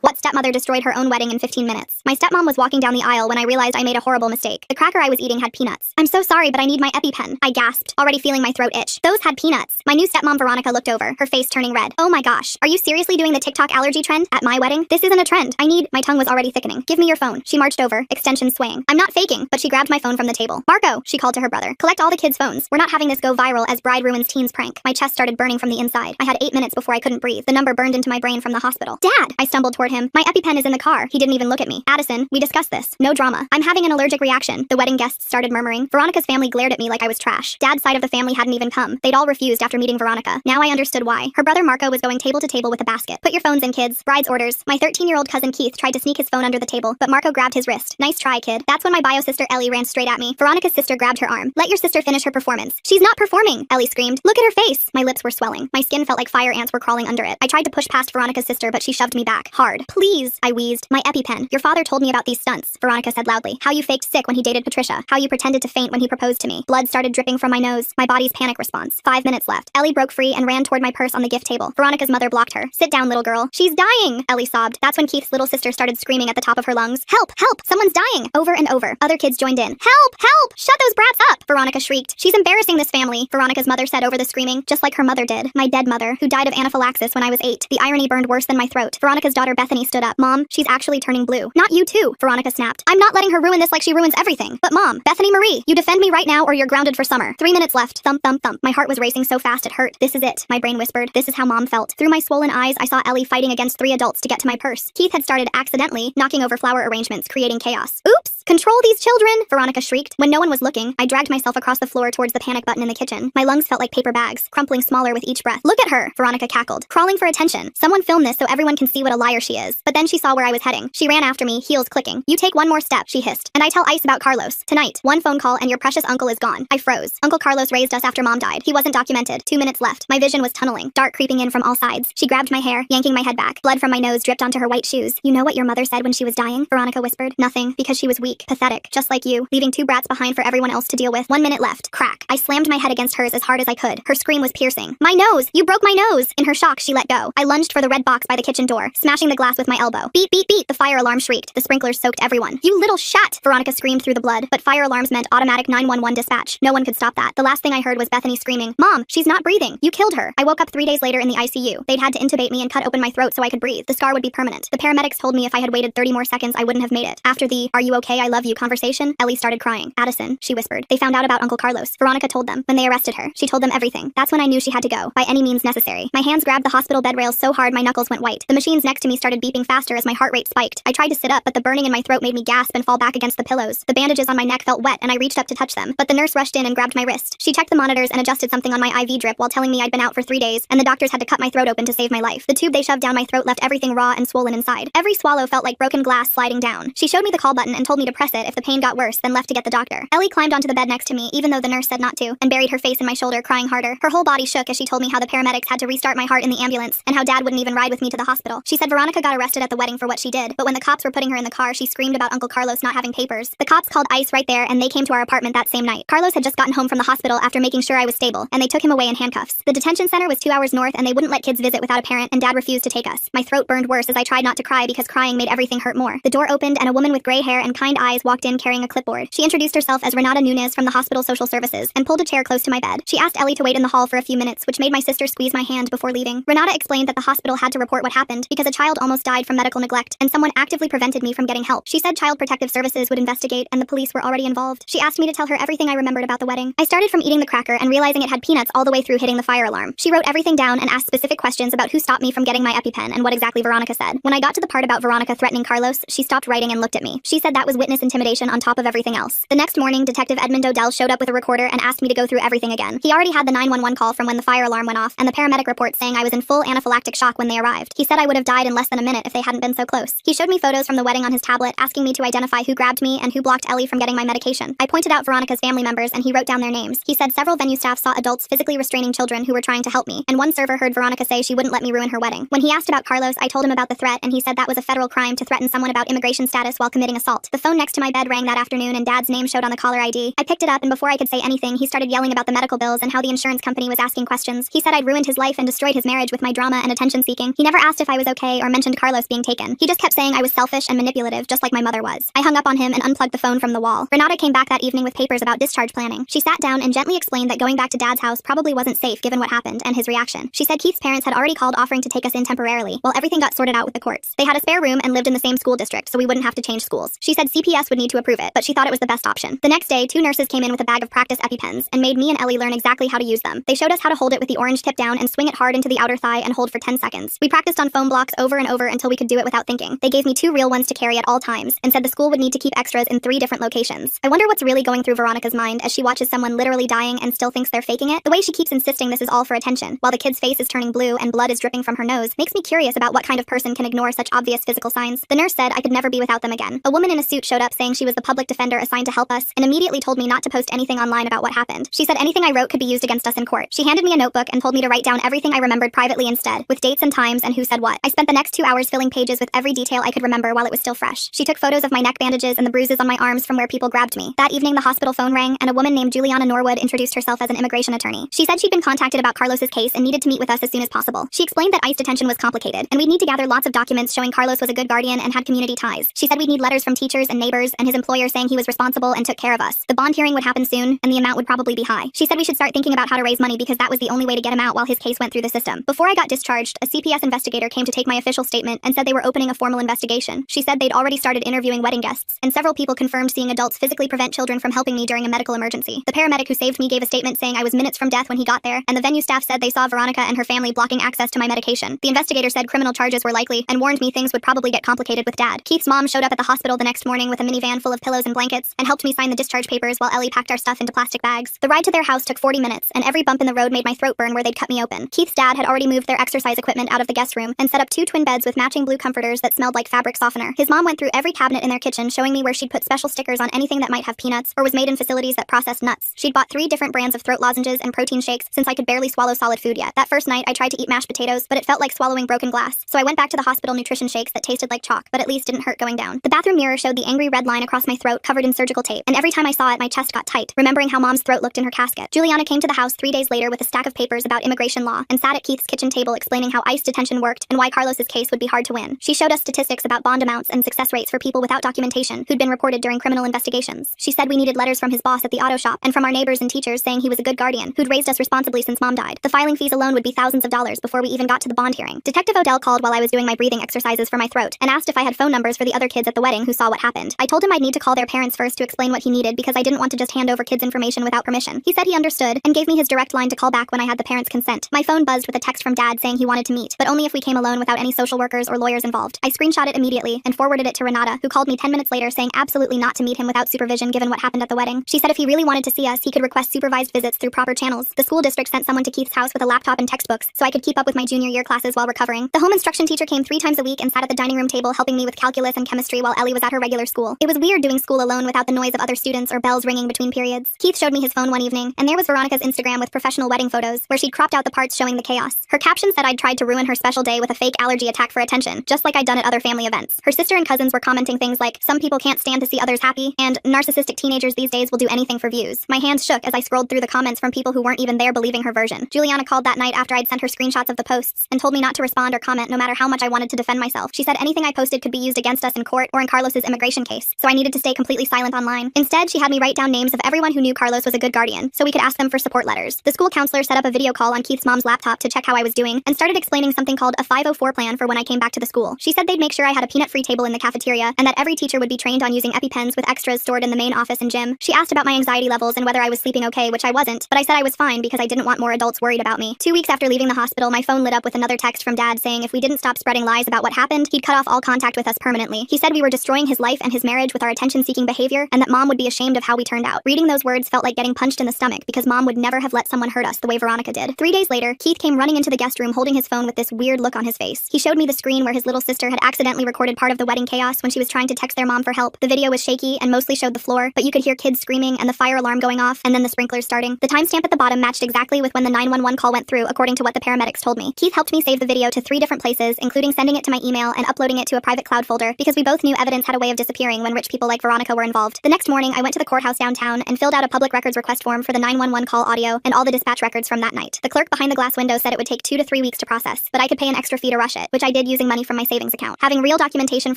What stepmother destroyed her own wedding in 15 minutes? My stepmom was walking down the aisle when I realized I made a horrible mistake. The cracker I was eating had peanuts. I'm so sorry, but I need my EpiPen, I gasped, already feeling my throat itch. Those had peanuts. My new stepmom Veronica looked over, her face turning red. Oh my gosh, are you seriously doing the TikTok allergy trend at my wedding? This isn't a trend. My tongue was already thickening. Give me your phone. She marched over, extensions swaying. I'm not faking, but she grabbed my phone from the table. Marco, she called to her brother. Collect all the kids' phones. We're not having this go viral as bride ruins teens prank. My chest started burning from the inside. I had 8 minutes before I couldn't breathe. The number burned into my brain from the hospital. Dad! I stumbled toward him. My EpiPen is in the car. He didn't even look at me. Addison, we discussed this. No drama. I'm having an allergic reaction. The wedding guests started murmuring. Veronica's family glared at me like I was trash. Dad's side of the family hadn't even come. They'd all refused after meeting Veronica. Now I understood why. Her brother Marco was going table to table with a basket. Put your phones in, kids. Bride's orders. My 13-year-old cousin Keith tried to sneak his phone under the table, but Marco grabbed his wrist. Nice try, kid. That's when my bio sister Ellie ran straight at me. Veronica's sister grabbed her arm. Let your sister finish her performance. She's not performing, Ellie screamed. Look at her face. My lips were swelling. My skin felt like fire ants were crawling under it. I tried to push past Veronica's sister, but she shoved me back. Hard. Please, I wheezed. My EpiPen. Your father told me about these stunts, Veronica said loudly. How you faked sick when he dated Patricia. How you pretended to faint when he proposed to me. Blood started dripping from my nose. My body's panic response. 5 minutes left. Ellie broke free and ran toward my purse on the gift table. Veronica's mother blocked her. Sit down, little girl. She's dying, Ellie sobbed. That's when Keith's little sister started screaming at the top of her lungs. Help! Help! Someone's dying! Over and over. Other kids joined in. Help! Help! Shut those brats up! Veronica shrieked. She's embarrassing this family, Veronica's mother said over the screaming, just like her mother did. My dead mother, who died of anaphylaxis when I was 8. The irony burned worse than my throat. Veronica's daughter Bethany stood up. Mom, she's actually turning blue. Not you too, Veronica snapped. I'm not letting her ruin this like she ruins everything. But Mom, Bethany Marie, you defend me right now or you're grounded for summer. 3 minutes left. Thump, thump, thump. My heart was racing so fast it hurt. This is it, my brain whispered. This is how Mom felt. Through my swollen eyes, I saw Ellie fighting against 3 adults to get to my purse. Keith had started accidentally knocking over flower arrangements, creating chaos. Oops! Control these children! Veronica shrieked. When no one was looking, I dragged myself across the floor towards the panic button in the kitchen. My lungs felt like paper bags, crumpling smaller with each breath. Look at her! Veronica cackled, crawling for attention. Someone film this so everyone can see what a liar she is. But then she saw where I was heading. She ran after me, heels clicking. You take one more step, she hissed. And I tell Ice about Carlos. Tonight, one phone call and your precious uncle is gone. I froze. Uncle Carlos raised us after Mom died. He wasn't documented. 2 minutes left. My vision was tunneling, dark creeping in from all sides. She grabbed my hair, yanking my head back. Blood from my nose dripped onto her white shoes. You know what your mother said when she was dying? Veronica whispered. Nothing, because she was weak, pathetic, just like you, leaving 2 brats behind for everyone else to deal with. 1 minute left. Crack. I slammed my head against hers as hard as I could. Her scream was piercing. My nose! You broke my nose! In her shock, she let go. I lunged for the red box by the kitchen door, smashing the glass with my elbow. Beep, beep, beep! The fire alarm shrieked. The sprinklers soaked everyone. You little shat! Veronica screamed through the blood, but fire alarms meant automatic 911 dispatch. No one could stop that. The last thing I heard was Bethany screaming, Mom, she's not breathing. You killed her. I woke up 3 days later in the ICU. They'd had to intubate me and cut open my throat so I could breathe. The scar would be permanent. The paramedics told me if I had waited 30 more seconds, I wouldn't have made it. After the, are you okay, I love you conversation, Ellie started crying. Addison, she whispered. They found out about Uncle Carlos. Veronica told them. When they arrested her, she told them everything. That's when I knew she had to go, by any means necessary. My hands grabbed the hospital bed rails so hard my knuckles went white. The machines next to me started beeping faster as my heart rate spiked. I tried to sit up, but the burning in my throat made me gasp and fall back against the pillows. The bandages on my neck felt wet and I reached up to touch them, but the nurse rushed in and grabbed my wrist. She checked the monitors and adjusted something on my IV drip while telling me I'd been out for 3 days, and the doctors had to cut my throat open to save my life. The tube they shoved down my throat left everything raw and swollen inside. Every swallow felt like broken glass sliding down. She showed me the call button and told me to press it if the pain got worse, then left to get the doctor. Ellie climbed onto the bed next to me, even though the nurse said not to, and buried her face in my shoulder, crying harder. Her whole body shook as she told me how the paramedics had to restart my heart in the ambulance, and how Dad wouldn't even ride with me to the hospital. She said Veronica got arrested at the wedding for what she did, but when the cops were putting her in the car, she screamed about Uncle Carlos not having papers. The cops called ICE right there, and they came to our apartment that same night. Carlos had just gotten home from the hospital after making sure I was stable, and they took him away in handcuffs. The detention center was 2 hours north, and they wouldn't let kids visit without a parent, and Dad refused to take us. My throat burned worse as I tried not to cry because crying made everything hurt more. The door opened, and a woman with gray hair and kind eyes walked in carrying a clipboard. She introduced herself as Renata Nunez from the hospital social services, and pulled a chair close to my bed. She asked Ellie to wait in the hall for a few minutes, which made my sister squeeze my hand before leaving. Renata explained that the hospital had to report what happened because a child almost died from medical neglect, and someone actively prevented me from getting help. She said Child Protective Services would investigate, and the police were already involved. She asked me to tell her everything I remembered about the wedding. I started from eating the cracker and realizing it had peanuts all the way through hitting the fire alarm. She wrote everything down and asked specific questions about who stopped me from getting my EpiPen and what exactly Veronica said. When I got to the part about Veronica threatening Carlos, she stopped writing and looked at me. She said that was witness intimidation on top of everything else. The next morning, Detective Edmund Odell showed up with a recorder and asked me to go through everything again. He already had the 911 call from when the fire alarm went off and the paramedic report saying I was in full anaphylactic shock when they arrived. He said I would have died in less than a minute if they hadn't been so close. He showed me photos from the wedding on his tablet, asking me to identify who grabbed me and who blocked Ellie from getting my medication. I pointed out Veronica's family members and he wrote down their names. He said several venue staff saw adults physically restraining children who were trying to help me, and one server heard Veronica say she wouldn't let me ruin her wedding. When he asked about Carlos, I told him about the threat, and he said that was a federal crime to threaten someone about immigration status while committing assault. The phone next to my bed rang that afternoon and Dad's name showed on the caller ID. I picked it up and before I could say anything, he started yelling about the medical bills and how the insurance company was asking questions. He said I'd ruined his life and destroyed his marriage with my drama and attention seeking. He never asked if I was okay or mentioned Carlos being taken. He just kept saying I was selfish and manipulative, just like my mother was. I hung up on him and unplugged the phone from the wall. Renata came back that evening with papers about discharge planning. She sat down and gently explained that going back to Dad's house probably wasn't safe given what happened and his reaction. She said Keith's parents had already called offering to take us in temporarily while everything got sorted out with the courts. They had a spare room and lived in the same school district, so we wouldn't have to change schools. She said CPS would need to approve it, but she thought it was the best option. The next day, 2 nurses came in with a bag of practice EpiPens and made me and Ellie learn exactly how to use them. They showed us how to hold it with the orange tip down and swing it hard into the outer thigh and hold for 10 seconds. We practiced on foam blocks over and over until we could do it without thinking. They gave me 2 real ones to carry at all times and said the school would need to keep extras in 3 different locations. I wonder what's really going through Veronica's mind as she watches someone literally dying and still thinks they're faking it. The way she keeps insisting this is all for attention, while the kid's face is turning blue and blood is dripping from her nose, makes me curious about what kind of person can ignore such obvious physical signs. The nurse said I could never be without them again. A woman in a suit showed up saying she was the public defender assigned to help us and immediately told me not to post anything online about what happened. She said anything I wrote could be used against us in court. She handed me a notebook and told me to write down everything I remembered privately instead, with dates and times and who said what. I spent the next 2 hours filling pages with every detail I could remember while it was still fresh. She took photos of my neck bandages and the bruises on my arms from where people grabbed me. That evening, the hospital phone rang and a woman named Juliana Norwood introduced herself as an immigration attorney. She said she'd been contacted about Carlos's case and needed to meet with us as soon as possible. She explained that ICE detention was complicated and we'd need to gather lots of documents showing Carlos was a good guardian and had community ties. She said we'd need letters from teachers and neighbors and his employer saying he was responsible and took care of us. The bond hearing would happen soon and the amount would probably be high. She said we should start thinking about how to raise money because that was the only way to get him out while his case went through the system. Before I got discharged, a CPS investigator came to take my official statement and said they were opening a formal investigation. She said they'd already started interviewing wedding guests, and several people confirmed seeing adults physically prevent children from helping me during a medical emergency. The paramedic who saved me gave a statement saying I was minutes from death when he got there, and the venue staff said they saw Veronica and her family blocking access to my medication. The investigator said criminal charges were likely and warned me things would probably get complicated with Dad. Keith's mom showed up at the hospital the next morning with a minivan full of pillows and blankets and helped me sign the discharge papers while Ellie packed our stuff into plastic bags. The ride to their house took 40 minutes, and every bump in the road made my throat burn where they'd cut me open. Keith's dad had already moved their exercise equipment out of the guest room and set up 2 twin beds with matching blue comforters that smelled like fabric softener. His mom went through every cabinet in their kitchen, showing me where she'd put special stickers on anything that might have peanuts or was made in facilities that processed nuts. She'd bought 3 different brands of throat lozenges and protein shakes since I could barely swallow solid food yet. That first night, I tried to eat mashed potatoes, but it felt like swallowing broken glass. So I went back to the hospital nutrition shakes that tasted like chalk, but at least didn't hurt going down. The bathroom mirror showed the angry red line across my throat covered in surgical tape, and every time I saw it, my chest got tight, remembering how Mom's throat looked in her casket. Juliana came to the house 3 days later with a stack of papers about immigration law and sat at Keith's kitchen table explaining how ICE detention worked and why Carlos's case would be hard to win. She showed us statistics about bond amounts and success rates for people without documentation who'd been reported during criminal investigations. She said we needed letters from his boss at the auto shop and from our neighbors and teachers saying he was a good guardian who'd raised us responsibly since Mom died. The filing fees alone would be thousands of dollars before we even got to the bond hearing. Detective Odell called while I was doing my breathing exercises for my throat and asked if I had phone numbers for the other kids at the wedding who saw what happened. I told him I'd need to call their parents first to explain what he needed because I didn't want to just hand over kids' information without permission. He said he understood and gave me his direct line to call back when I had the parents' consent. My phone buzzed with a text from Dad saying he wanted to meet, but only if we came alone without any social workers or lawyers involved. I screenshot it immediately and forwarded it to Renata, who called me 10 minutes later saying absolutely not to meet him without supervision given what happened at the wedding. She said if he really wanted to see us, he could request supervised visits through proper channels. The school district sent someone to Keith's house with a laptop and textbooks so I could keep up with my junior year classes while recovering. The home instruction teacher came 3 times a week and sat at the dining room table helping me with calculus and chemistry while Ellie was at her regular school. It was weird doing school alone without the noise of other students or bells ringing between periods. Keith showed me his phone one evening, and there was Veronica's Instagram with professional wedding photos, where she'd cropped out the parts showing the chaos. Her caption said I'd tried to ruin her special day with a fake allergy attack for attention, just like I'd done at other family events. Her sister and cousins were commenting things like, some people can't stand to see others happy, and narcissistic teenagers these days will do anything for views. My hands shook as I scrolled through the comments from people who weren't even there believing her version. Juliana called that night after I'd sent her screenshots of the posts, and told me not to respond or comment no matter how much I wanted to defend myself. She said anything I posted could be used against us in court or in Carlos's immigration case, so I needed to stay completely silent online. Instead, she had me write down names of everyone who knew Carlos was a good guardian, so we could ask them for support letters. The school counselor set up a video call on Keith's mom's laptop to check how I was doing, and started explaining something called a 504 plan for when I came back to the school. She said they'd make sure I had a peanut-free table in the cafeteria, and that every teacher would be trained on using EpiPens with extras stored in the main office and gym. She asked about my anxiety levels and whether I was sleeping okay, which I wasn't, but I said I was fine because I didn't want more adults worried about me. 2 weeks after leaving the hospital, my phone lit up with another text from Dad saying if we didn't stop spreading lies about what happened, he'd cut off all contact with us permanently. He said we were destroying his life and his marriage with our attention-seeking behavior, and that Mom would be ashamed of how we turned out. Reading those words felt like getting punched in the stomach because Mom would never have let someone hurt us the way Veronica did. 3 days later, Keith came running into the guest room holding his phone with this weird look on his face. He showed me the screen where his little sister had accidentally recorded part of the wedding chaos when she was trying to text their mom for help. The video was shaky and mostly showed the floor, but you could hear kids screaming and the fire alarm going off and then the sprinklers starting. The timestamp at the bottom matched exactly with when the 911 call went through, according to what the paramedics told me. Keith helped me save the video to 3 different places, including sending it to my email and uploading it to a private cloud folder because we both knew evidence had a way of disappearing hearing when rich people like Veronica were involved. The next morning, I went to the courthouse downtown and filled out a public records request form for the 911 call audio and all the dispatch records from that night. The clerk behind the glass window said it would take 2 to 3 weeks to process, but I could pay an extra fee to rush it, which I did using money from my savings account. Having real documentation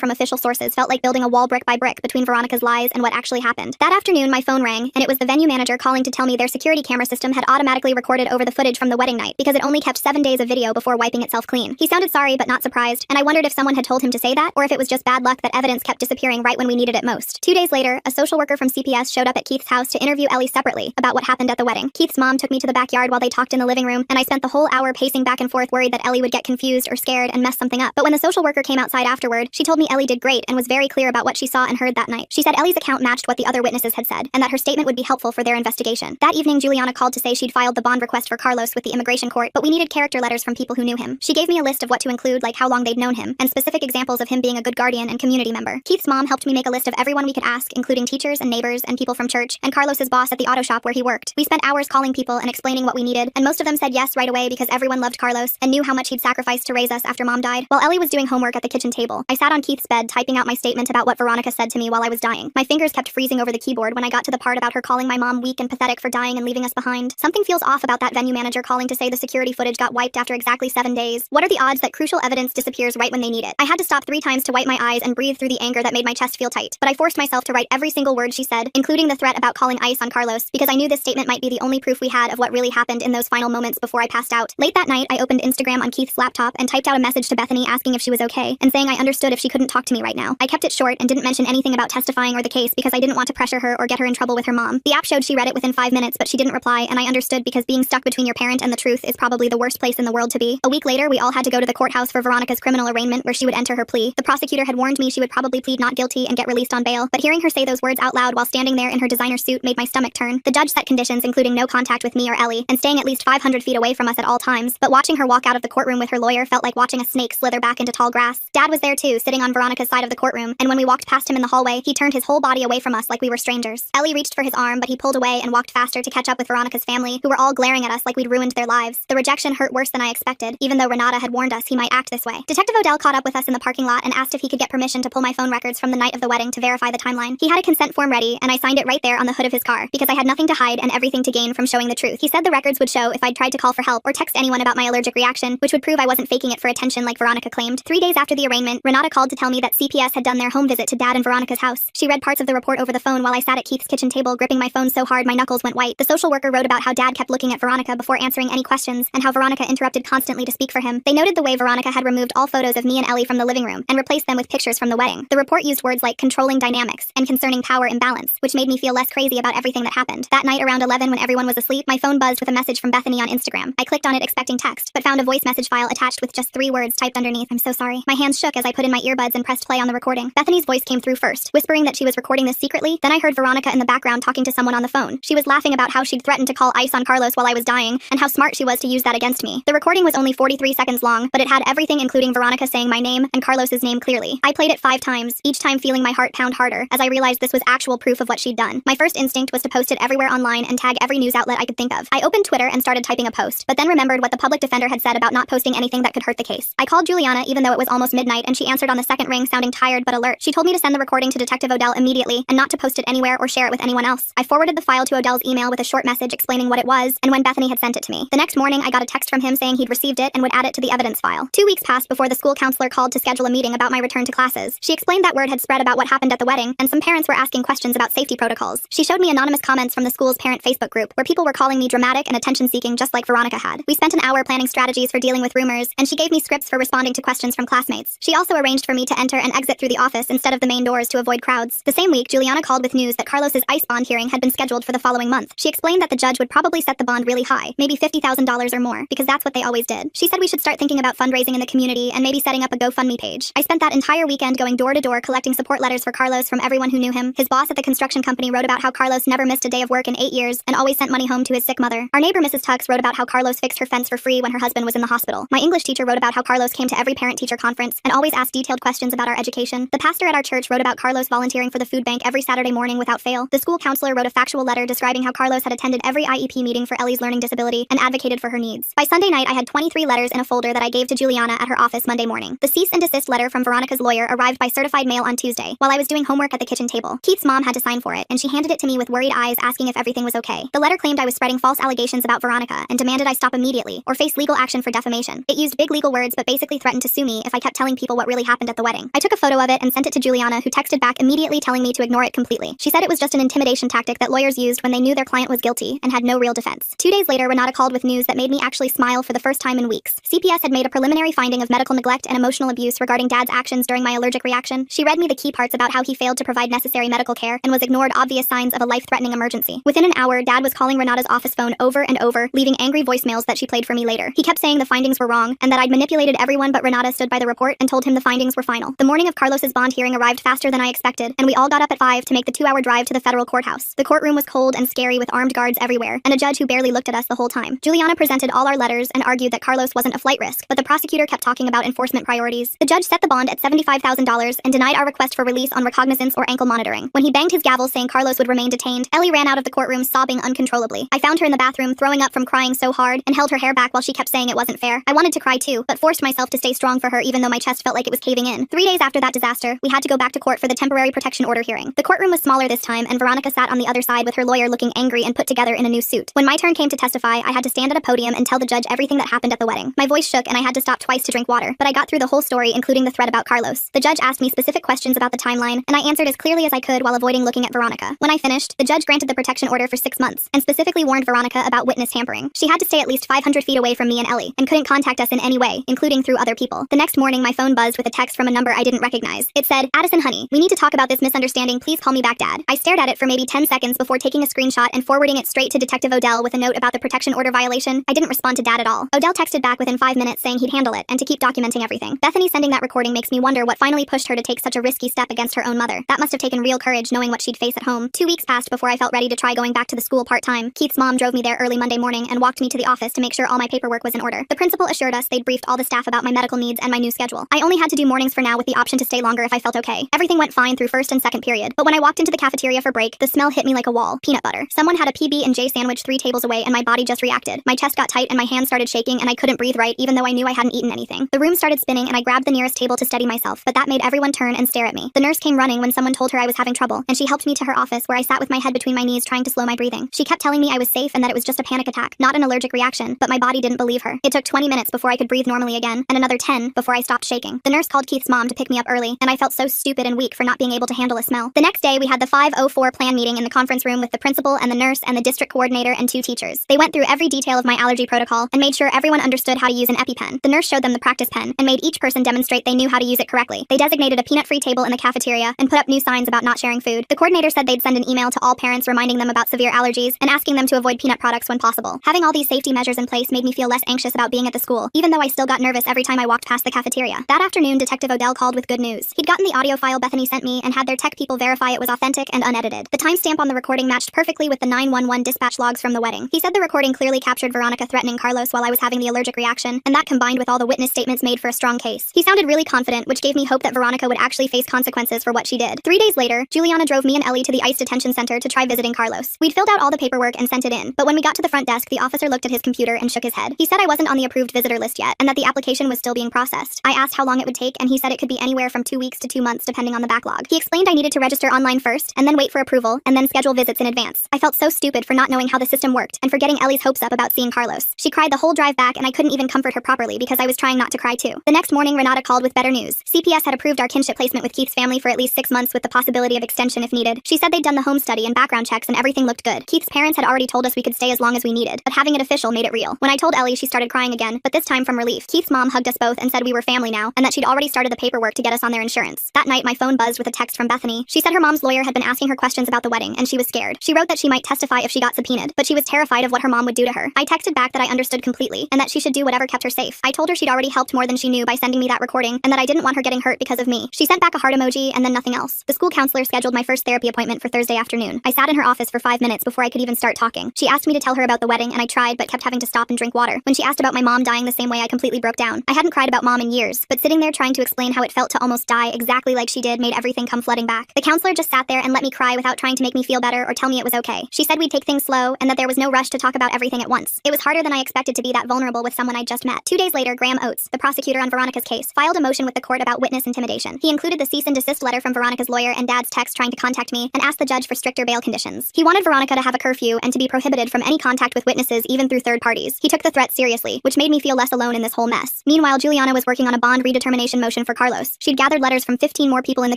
from official sources felt like building a wall brick by brick between Veronica's lies and what actually happened. That afternoon, my phone rang, and it was the venue manager calling to tell me their security camera system had automatically recorded over the footage from the wedding night because it only kept 7 days of video before wiping itself clean. He sounded sorry but not surprised, and I wondered if someone had told him to say that, or if it was just bad luck that evidence kept disappearing right when we needed it most. 2 days later, a social worker from CPS showed up at Keith's house to interview Ellie separately about what happened at the wedding. Keith's mom took me to the backyard while they talked in the living room, and I spent the whole hour pacing back and forth worried that Ellie would get confused or scared and mess something up. But when the social worker came outside afterward, she told me Ellie did great and was very clear about what she saw and heard that night. She said Ellie's account matched what the other witnesses had said, and that her statement would be helpful for their investigation. That evening, Juliana called to say she'd filed the bond request for Carlos with the immigration court, but we needed character letters from people who knew him. She gave me a list of what to include, like how long they'd known him, and specific examples of him being a good guardian and community member. Keith's mom helped me make a list of everyone we could ask, including teachers and neighbors and people from church, and Carlos's boss at the auto shop where he worked. We spent hours calling people and explaining what we needed, and most of them said yes right away because everyone loved Carlos and knew how much he'd sacrificed to raise us after mom died. While Ellie was doing homework at the kitchen table, I sat on Keith's bed typing out my statement about what Veronica said to me while I was dying. My fingers kept freezing over the keyboard when I got to the part about her calling my mom weak and pathetic for dying and leaving us behind. Something feels off about that venue manager calling to say the security footage got wiped after exactly 7 days. What are the odds that crucial evidence disappears right when they need it? I had to stop 3 times to wipe my eyes and breathe through the anger that made my chest feel tight, but I forced myself to write every single word she said, including the threat about calling ICE on Carlos, because I knew this statement might be the only proof we had of what really happened in those final moments before I passed out. Late that night, I opened Instagram on Keith's laptop and typed out a message to Bethany asking if she was okay, and saying I understood if she couldn't talk to me right now. I kept it short and didn't mention anything about testifying or the case because I didn't want to pressure her or get her in trouble with her mom. The app showed she read it within 5 minutes, but she didn't reply, and I understood because being stuck between your parent and the truth is probably the worst place in the world to be. A week later, we all had to go to the courthouse for Veronica's criminal arraignment where she would enter her plea. The prosecutor had warned me she would probably plead not guilty and get released on bail, but hearing her say those words out loud while standing there in her designer suit made my stomach turn. The judge set conditions including no contact with me or Ellie, and staying at least 500 feet away from us at all times, but watching her walk out of the courtroom with her lawyer felt like watching a snake slither back into tall grass. Dad was there too, sitting on Veronica's side of the courtroom, and when we walked past him in the hallway, he turned his whole body away from us like we were strangers. Ellie reached for his arm, but he pulled away and walked faster to catch up with Veronica's family, who were all glaring at us like we'd ruined their lives. The rejection hurt worse than I expected, even though Renata had warned us he might act this way. Detective Odell caught up with us in the parking lot and asked if he could get permission to pull my phone records from the night of the wedding to verify the timeline. He had a consent form ready, and I signed it right there on the hood of his car, because I had nothing to hide and everything to gain from showing the truth. He said the records would show if I'd tried to call for help or text anyone about my allergic reaction, which would prove I wasn't faking it for attention like Veronica claimed. 3 days after the arraignment, Renata called to tell me that CPS had done their home visit to Dad and Veronica's house. She read parts of the report over the phone while I sat at Keith's kitchen table gripping my phone so hard my knuckles went white. The social worker wrote about how Dad kept looking at Veronica before answering any questions, and how Veronica interrupted constantly to speak for him. They noted the way Veronica had removed all photos of me and Ellie from the living room and replaced them with pictures from the wedding. The report used words like controlling dynamics and concerning power imbalance, which made me feel less crazy about everything that happened. That night around 11 when everyone was asleep, my phone buzzed with a message from Bethany on Instagram. I clicked on it expecting text, but found a voice message file attached with just 3 words typed underneath. I'm so sorry. My hands shook as I put in my earbuds and pressed play on the recording. Bethany's voice came through first, whispering that she was recording this secretly. Then I heard Veronica in the background talking to someone on the phone. She was laughing about how she'd threatened to call ICE on Carlos while I was dying, and how smart she was to use that against me. The recording was only 43 seconds long, but it had everything including Veronica saying my name and Carlos's name clearly. I played it 5 times, each time feeling my heart pound harder as I realized this was actual proof of what she'd done. My first instinct was to post it everywhere online and tag every news outlet I could think of. I opened Twitter and started typing a post, but then remembered what the public defender had said about not posting anything that could hurt the case. I called Juliana even though it was almost midnight, and she answered on the second ring sounding tired but alert. She told me to send the recording to Detective Odell immediately and not to post it anywhere or share it with anyone else. I forwarded the file to Odell's email with a short message explaining what it was and when Bethany had sent it to me. The next morning, I got a text from him saying he'd received it and would add it to the evidence file. 2 weeks passed before the school counselor called to schedule a meeting about my return to classes. She explained that word had spread about what happened at the wedding, and some parents were asking questions about safety protocols. She showed me anonymous comments from the school's parent Facebook group, where people were calling me dramatic and attention-seeking just like Veronica had. We spent an hour planning strategies for dealing with rumors, and she gave me scripts for responding to questions from classmates. She also arranged for me to enter and exit through the office instead of the main doors to avoid crowds. The same week, Juliana called with news that Carlos's ICE bond hearing had been scheduled for the following month. She explained that the judge would probably set the bond really high, maybe $50,000 or more, because that's what they always did. She said we should start thinking about fundraising in the community and maybe setting up a GoFundMe page. I spent that entire weekend going door to door collecting support letters for Carlos from everyone who knew him. His boss at the construction company wrote about how Carlos never missed a day of work in 8 years and always sent money home to his sick mother. Our neighbor Mrs. Tux wrote about how Carlos fixed her fence for free when her husband was in the hospital. My English teacher wrote about how Carlos came to every parent-teacher conference and always asked detailed questions about our education. The pastor at our church wrote about Carlos volunteering for the food bank every Saturday morning without fail. The school counselor wrote a factual letter describing how Carlos had attended every IEP meeting for Ellie's learning disability and advocated for her needs. By Sunday night, I had 23 letters in a folder that I gave to Juliana at her office Monday morning. The cease and desist letter from Veronica's lawyer arrived by certified mail on Tuesday. Tuesday, while I was doing homework at the kitchen table. Keith's mom had to sign for it, and she handed it to me with worried eyes asking if everything was okay. The letter claimed I was spreading false allegations about Veronica and demanded I stop immediately or face legal action for defamation. It used big legal words but basically threatened to sue me if I kept telling people what really happened at the wedding. I took a photo of it and sent it to Juliana, who texted back immediately telling me to ignore it completely. She said it was just an intimidation tactic that lawyers used when they knew their client was guilty and had no real defense. 2 days later, Renata called with news that made me actually smile for the first time in weeks. CPS had made a preliminary finding of medical neglect and emotional abuse regarding Dad's actions during my allergic reaction. She read me the key parts about how he failed to provide necessary medical care and was ignored obvious signs of a life-threatening emergency. Within an hour, Dad was calling Renata's office phone over and over, leaving angry voicemails that she played for me later. He kept saying the findings were wrong and that I'd manipulated everyone, but Renata stood by the report and told him the findings were final. The morning of Carlos's bond hearing arrived faster than I expected, and we all got up at 5 to make the 2-hour drive to the federal courthouse. The courtroom was cold and scary with armed guards everywhere, and a judge who barely looked at us the whole time. Juliana presented all our letters and argued that Carlos wasn't a flight risk, but the prosecutor kept talking about enforcement priorities. The judge set the bond at $75,000 and denied our request for release on recognizance or ankle monitoring. When he banged his gavel saying Carlos would remain detained, Ellie ran out of the courtroom sobbing uncontrollably. I found her in the bathroom throwing up from crying so hard and held her hair back while she kept saying it wasn't fair. I wanted to cry too, but forced myself to stay strong for her even though my chest felt like it was caving in. 3 days after that disaster, we had to go back to court for the temporary protection order hearing. The courtroom was smaller this time, and Veronica sat on the other side with her lawyer looking angry and put together in a new suit. When my turn came to testify, I had to stand at a podium and tell the judge everything that happened at the wedding. My voice shook and I had to stop twice to drink water, but I got through the whole story, including the thread about Carlos. The judge asked me specific questions about the timeline, and I answered as clearly as I could while avoiding looking at Veronica. When I finished, the judge granted the protection order for 6 months, and specifically warned Veronica about witness tampering. She had to stay at least 500 feet away from me and Ellie, and couldn't contact us in any way, including through other people. The next morning, my phone buzzed with a text from a number I didn't recognize. It said, "Addison honey, we need to talk about this misunderstanding, please call me back Dad." I stared at it for maybe 10 seconds before taking a screenshot and forwarding it straight to Detective Odell with a note about the protection order violation. I didn't respond to Dad at all. Odell texted back within 5 minutes saying he'd handle it, and to keep documenting everything. Bethany sending that recording makes me wonder what finally pushed her to take such a risky step against her own mother. That must have taken real courage knowing what she'd face at home. 2 weeks passed before I felt ready to try going back to the school part-time. Keith's mom drove me there early Monday morning and walked me to the office to make sure all my paperwork was in order. The principal assured us they'd briefed all the staff about my medical needs and my new schedule. I only had to do mornings for now with the option to stay longer if I felt okay. Everything went fine through first and second period, but when I walked into the cafeteria for break, the smell hit me like a wall. Peanut butter. Someone had a PB&J sandwich 3 tables away and my body just reacted. My chest got tight and my hands started shaking and I couldn't breathe right even though I knew I hadn't eaten anything. The room started spinning and I grabbed the nearest table to steady myself, but that made everyone turn and stare at me. The nurse came running when someone told her I was having trouble, and she helped me to her office where I sat with my head between my knees trying to slow my breathing. She kept telling me I was safe and that it was just a panic attack, not an allergic reaction, but my body didn't believe her. It took 20 minutes before I could breathe normally again, and another 10 before I stopped shaking. The nurse called Keith's mom to pick me up early, and I felt so stupid and weak for not being able to handle a smell. The next day, we had the 504 plan meeting in the conference room with the principal and the nurse and the district coordinator and 2 teachers. They went through every detail of my allergy protocol and made sure everyone understood how to use an EpiPen. The nurse showed them the practice pen and made each person demonstrate they knew how to use it correctly. They designated a peanut-free table in the cafeteria and put up new signs about not sharing food. The coordinator said they'd send an email to all parents reminding them about severe allergies and asking them to avoid peanut products when possible. Having all these safety measures in place made me feel less anxious about being at the school, even though I still got nervous every time I walked past the cafeteria. That afternoon, Detective Odell called with good news. He'd gotten the audio file Bethany sent me and had their tech people verify it was authentic and unedited. The timestamp on the recording matched perfectly with the 911 dispatch logs from the wedding. He said the recording clearly captured Veronica threatening Carlos while I was having the allergic reaction, and that combined with all the witness statements made for a strong case. He sounded really confident, which gave me hope that Veronica would actually face consequences for what she did. 3 days later, Juliana drove me and Ellie to the ICE detention center to try visiting Carlos. We'd filled out all the paperwork and sent it in, but when we got to the front desk, the officer looked at his computer and shook his head. He said I wasn't on the approved visitor list yet, and that the application was still being processed. I asked how long it would take, and he said it could be anywhere from 2 weeks to 2 months depending on the backlog. He explained I needed to register online first, and then wait for approval, and then schedule visits in advance. I felt so stupid for not knowing how the system worked, and for getting Ellie's hopes up about seeing Carlos. She cried the whole drive back, and I couldn't even comfort her properly because I was trying not to cry too. The next morning, Renata called with better news. CPS had approved our kinship placement with Keith's family for at least 6 months with the possibility of extension if needed. She said they'd done the home study and background checks and everything looked good. Keith's parents had already told us we could stay as long as we needed, but having it official made it real. When I told Ellie, she started crying again, but this time from relief. Keith's mom hugged us both and said we were family now, and that she'd already started the paperwork to get us on their insurance. That night, my phone buzzed with a text from Bethany. She said her mom's lawyer had been asking her questions about the wedding, and she was scared. She wrote that she might testify if she got subpoenaed, but she was terrified of what her mom would do to her. I texted back that I understood completely, and that she should do whatever kept her safe. I told her she'd already helped more than she knew by sending me that recording, and that I didn't want her getting hurt because of me. She sent back a heart emoji and then nothing else. The school counselor scheduled my first therapy appointment for Thursday afternoon. I sat in her office for 5 minutes before I could even start talking. She asked me to tell her about the wedding, and I tried, but kept having to stop and drink water. When she asked about my mom dying the same way, I completely broke down. I hadn't cried about mom in years, but sitting there trying to explain how it felt to almost die exactly like she did made everything come flooding back. The counselor just sat there and let me cry without trying to make me feel better or tell me it was okay. She said we'd take things slow and that there was no rush to talk about everything at once. It was harder than I expected to be that vulnerable with someone I'd just met. 2 days later, Graham Oates, the prosecutor on Veronica's case, filed a motion with the court about witness intimidation. He included the cease and desist letter from Veronica's lawyer and Dad's text trying to contact me, and asked the judge for stricter bail conditions. He wanted Veronica to have a curfew and to be prohibited from any contact with witnesses even through third parties. He took the threat seriously, which made me feel less alone in this whole mess. Meanwhile, Juliana was working on a bond redetermination motion for Carlos. She'd gathered letters from 15 more people in the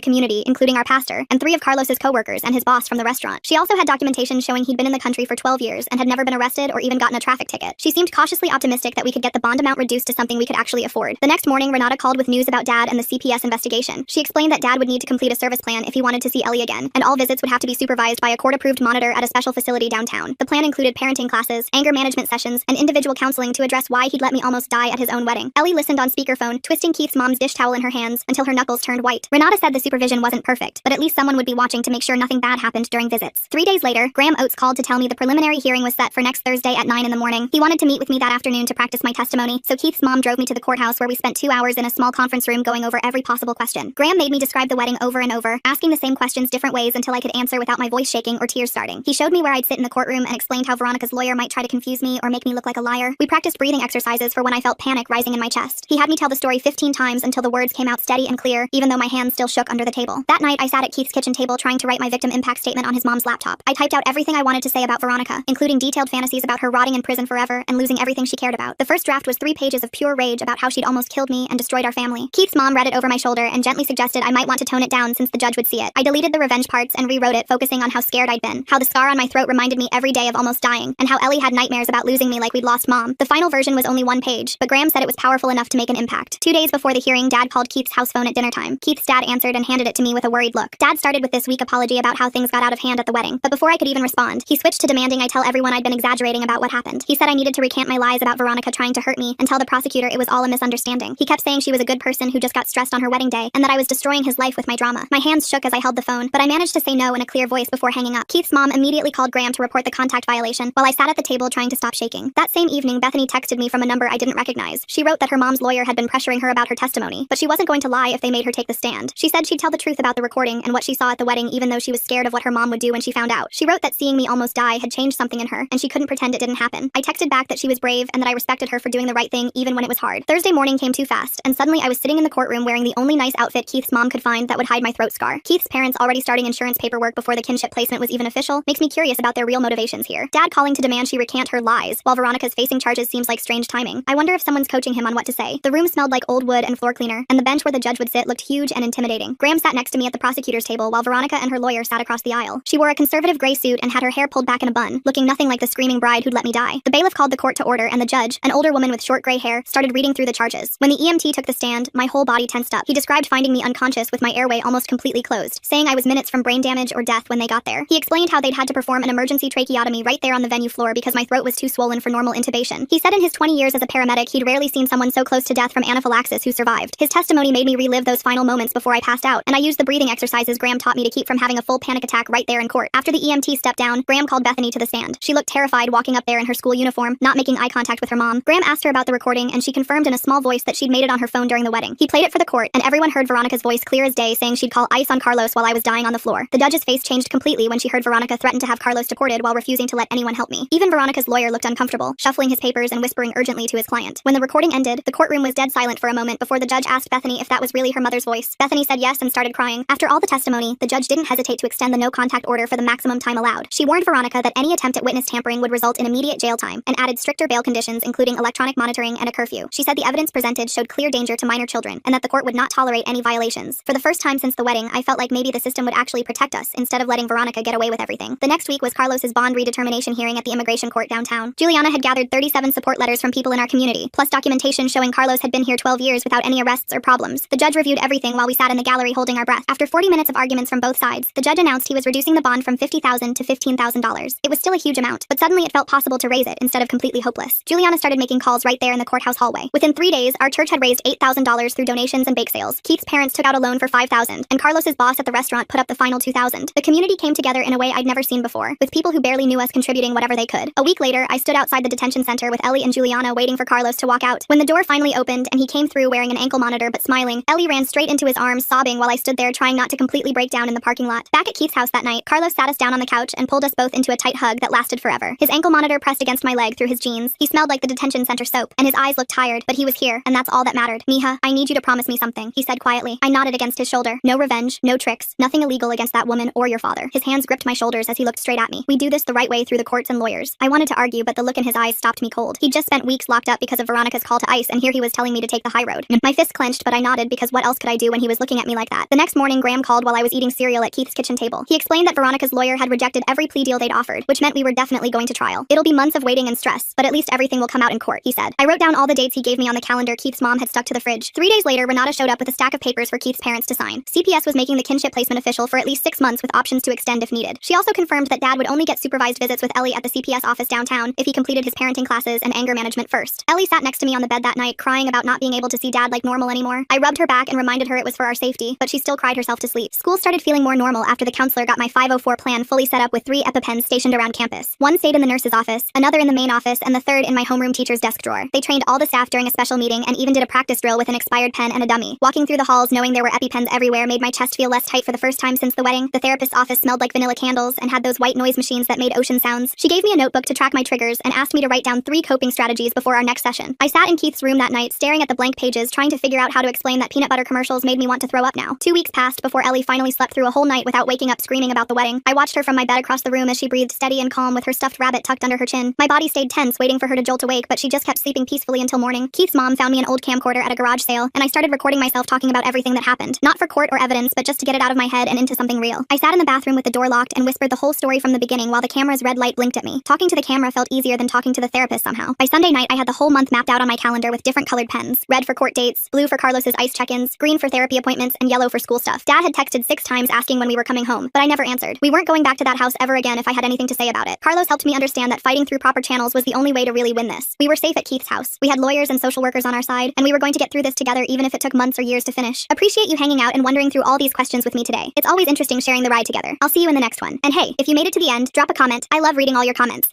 community, including our pastor, and 3 of Carlos's co-workers and his boss from the restaurant. She also had documentation showing he'd been in the country for 12 years and had never been arrested or even gotten a traffic ticket. She seemed cautiously optimistic that we could get the bond amount reduced to something we could actually afford. The next morning, Renata called with news about Dad and the CPS investigation. She explained that Dad would need to complete a service plan if he wanted to see Ellie again, and all visits would have to be supervised by a court-approved monitor at a special facility downtown. The plan included parenting classes, anger management sessions, and individual counseling to address why he'd let me almost die at his own wedding. Ellie listened on speakerphone, twisting Keith's mom's dish towel in her hands until her knuckles turned white. Renata said the supervision wasn't perfect, but at least someone would be watching to make sure nothing bad happened during visits. 3 days later, Graham Oates called to tell me the preliminary hearing was set for next Thursday at 9 in the morning. He wanted to meet with me that afternoon to practice my testimony, so Keith's mom drove me to the courthouse where we spent 2 hours in a small conference room going over every possible question. Graham made me describe the wedding over and over, asking the same questions different ways until I could answer without my voice shaking or tears starting. He showed me where I'd sit in the courtroom and explained how Veronica's lawyer might try to confuse me or make me look like a liar. We practiced breathing exercises for when I felt panic rising in my chest. He had me tell the story 15 times until the words came out steady and clear, even though my hands still shook under the table. That night, I sat at Keith's kitchen table trying to write my victim impact statement on his mom's laptop. I typed out everything I wanted to say about Veronica, including detailed fantasies about her rotting in prison forever and losing everything she cared about. The first draft was 3 pages of pure rage about how she'd almost killed me and destroyed our family. Keith's mom read it over my shoulder and gently suggested I might want to tone it down since the judge would see it. I deleted the revenge parts and rewrote it, focusing on how scared I'd been, how the scar on my throat reminded me every day of almost dying, and how Ellie had nightmares about losing me like we'd lost Mom. The final version was only 1 page, but Graham said it was powerful enough to make an impact. 2 days before the hearing, Dad called Keith's house phone at dinner time. Keith's dad answered and handed it to me with a worried look. Dad started with this weak apology about how things got out of hand at the wedding, but before I could even respond, he switched to demanding I tell everyone I'd been exaggerating about what happened. He said I needed to recant my lies about Veronica trying to hurt me and tell the prosecutor it was all a misunderstanding. He kept saying she was a good person who just got stressed on her wedding day and that I was destroying his life with my drama. My hands shook as I held the phone, but I managed to say no in a clear voice before hanging up. Keith's mom immediately called Graham to report the contact violation while I sat at the table trying to stop shaking. That same evening, Bethany texted me from a number I didn't recognize. She wrote that her mom's lawyer had been pressuring her about her testimony, but she wasn't going to lie if they made her take the stand. She said she'd tell the truth about the recording and what she saw at the wedding even though she was scared of what her mom would do when she found out. She wrote that seeing me almost die had changed something in her, and she couldn't pretend it didn't happen. I texted back that she was brave and that I respected her for doing the right thing even when it was hard. Thursday morning came too fast, and suddenly I was sitting in the courtroom wearing the only nice outfit Keith's mom could find that would hide my throat scar. Keith's parents already starting insurance paperwork before the kinship placement was even official makes me curious about their real motivations here. Dad calling to demand she recant her lies, while Veronica's facing charges seems like strange timing. I wonder if someone's coaching him on what to say. The room smelled like old wood and floor cleaner, and the bench where the judge would sit looked huge and intimidating. Graham sat next to me at the prosecutor's table while Veronica and her lawyer sat across the aisle. She wore a conservative gray suit and had her hair pulled back in a bun, looking nothing like the screaming bride who'd let me die. The bailiff called the court to order, and the judge, an older woman with short gray hair, started reading through the charges. When the EMT took the stand, my whole body tensed up. He described finding me unconscious with my airway almost completely closed, saying I was minutes from brain damage or death when they got there. He explained how they'd had to perform an emergency tracheotomy right there on the venue floor because my throat was too swollen for normal intubation. He said in his 20 years as a paramedic, he'd rarely seen someone so close to death from anaphylaxis who survived. His testimony made me relive those final moments before I passed out, and I used the breathing exercises Graham taught me to keep from having a full panic attack right there in court. After the EMT stepped down, Graham called Bethany to the stand. She looked terrified walking up there in her school uniform, not making eye contact with her mom. Graham asked her about the recording, and she confirmed in a small voice that she'd made it on her phone during the wedding. He played it for the court, and everyone heard Veronica's voice clear as day saying she'd call ICE on Carlos while I was dying on the floor. The judge's face changed completely when she heard Veronica threaten to have Carlos deported while refusing to let anyone help me. Even Veronica's lawyer looked uncomfortable, shuffling his papers and whispering urgently to his client. When the recording ended, the courtroom was dead silent for a moment before the judge asked Bethany if that was really her mother's voice. Bethany said yes and started crying. After all the testimony, the judge didn't hesitate to extend the no-contact order for the maximum time allowed. She warned Veronica that any attempt at witness tampering would result in immediate jail time, and added stricter bail conditions including electronic monitoring and a curfew. She said the evidence presented showed clear danger to minor children, and that the court would not tolerate any violations. For the first time since the wedding, I felt like maybe the system would actually protect us instead of letting Veronica get away with everything. The next week was Carlos's bond redetermination hearing at the immigration court downtown. Juliana had gathered 37 support letters from people in our community, plus documentation showing Carlos had been here 12 years without any arrests or problems. The judge reviewed everything while we sat in the gallery holding our breath. After 40 minutes of arguments from both sides, the judge announced he was reducing the bond from $50,000 to $15,000. It was still a huge amount, but suddenly it felt possible to raise it instead of completely hopeless. Juliana started making calls right there in the courthouse hallway. Within 3 days, our church had raised $8,000 through donations and bake sales. Keith's parents took out a loan for $5,000, and Carlos's boss at the restaurant put up the final $2,000. The community came together in a way I'd never seen before, with people who barely knew us contributing whatever they could. A week later, I stood outside the detention center with Ellie and Juliana waiting for Carlos to walk out. When the door finally opened and he came through wearing an ankle monitor but smiling, Ellie ran straight into his arms sobbing while I stood there trying not to completely break down in the parking lot. Back at Keith's house that night, Carlos sat us down on the couch and pulled us both into a tight hug that lasted forever. His ankle monitor pressed against my leg through his jeans. He smelled like the detention center soap, and his eyes looked tired, but he was here, and that's all that mattered. Mija, I need you to promise me something, he said quietly. I nodded against his shoulder. No revenge, no tricks, nothing illegal against that woman or your father. His hands gripped my shoulders as he looked straight at me. We do this the right way through the courts and lawyers. I wanted to argue, but the look in his eyes stopped me cold. He'd just spent weeks locked up because of Veronica's call to ICE, and here he was telling me to take the high road. My fist clenched, but I nodded because what else could I do when he was looking at me like that? The next morning, Graham called while I was eating cereal at Keith's kitchen table. He explained that Veronica's lawyer had rejected every plea deal they'd offered, which meant we were definitely going to trial. It'll be months of waiting and stress, but at least everything will come out in court, he said. I wrote down all the dates he gave me on the calendar Keith's mom had stuck to the fridge. 3 days later, Renata showed up with a stack of papers for Keith's parents to sign. CPS was making the kinship placement official for at least 6 months with options to extend if needed. She also confirmed that Dad would only get supervised visits with Ellie at the CPS office downtown if he completed his parenting classes and anger management first. Ellie sat next to me on the bed that night, crying about not being able to see Dad like normal anymore. I rubbed her back and reminded her it was for our safety, but she still cried herself to sleep. School started feeling more normal after the counselor got my 504 plan fully set up with 3 EpiPens stationed around campus. One stayed in the nurse's office, another in the main office, and the third in my homeroom teacher's desk drawer. They trained all the staff during a special meeting and even did a practice drill with an expired pen and a dummy. Walking through the halls knowing there were EpiPens everywhere made my chest feel less tight for the first time since the wedding. The therapist's office smelled like vanilla candles and had those white noise machines that made ocean sounds. She gave me a notebook to track my triggers and asked me to write down 3 coping strategies before our next session. I sat in Keith's room that night staring at the blank pages trying to figure out how to explain that peanut butter commercials made me want to throw up now. 2 weeks passed before Ellie finally slept through a whole night without waking up screaming about the wedding. I watched her from my bed across the room as she breathed steady and calm with her stuffed rabbit tucked under her chin. My body stayed tense waiting for her to jolt awake, but she just kept sleeping peacefully until morning. Keith's mom found me an old camcorder at a garage sale, and I started recording myself talking about everything that happened. Not for court or evidence, but just to get it out of my head and into something real. I sat in the bathroom with the door locked and whispered the whole story from the beginning while the camera's red light blinked at me. Talking to the camera felt easier than talking to the therapist somehow. By Sunday night, I had the whole month mapped out on my calendar with different colored pens. Red for court dates, blue for Carlos's ICE check-ins, green for therapy appointments, and yellow for school stuff. Dad had texted 6 times asking when we were coming home, but I never answered. We weren't going back to that house ever again if I had anything to say about it. Carlos helped me understand that fighting through proper channels was the only way to really win this. We were safe at Keith's house. We had lawyers and social workers on our side, and we were going to get through this together even if it took months or years to finish. Appreciate you hanging out and wondering through all these questions with me today. It's always interesting sharing the ride together. I'll see you in the next one. And hey, if you made it to the end, drop a comment. I love reading all your comments.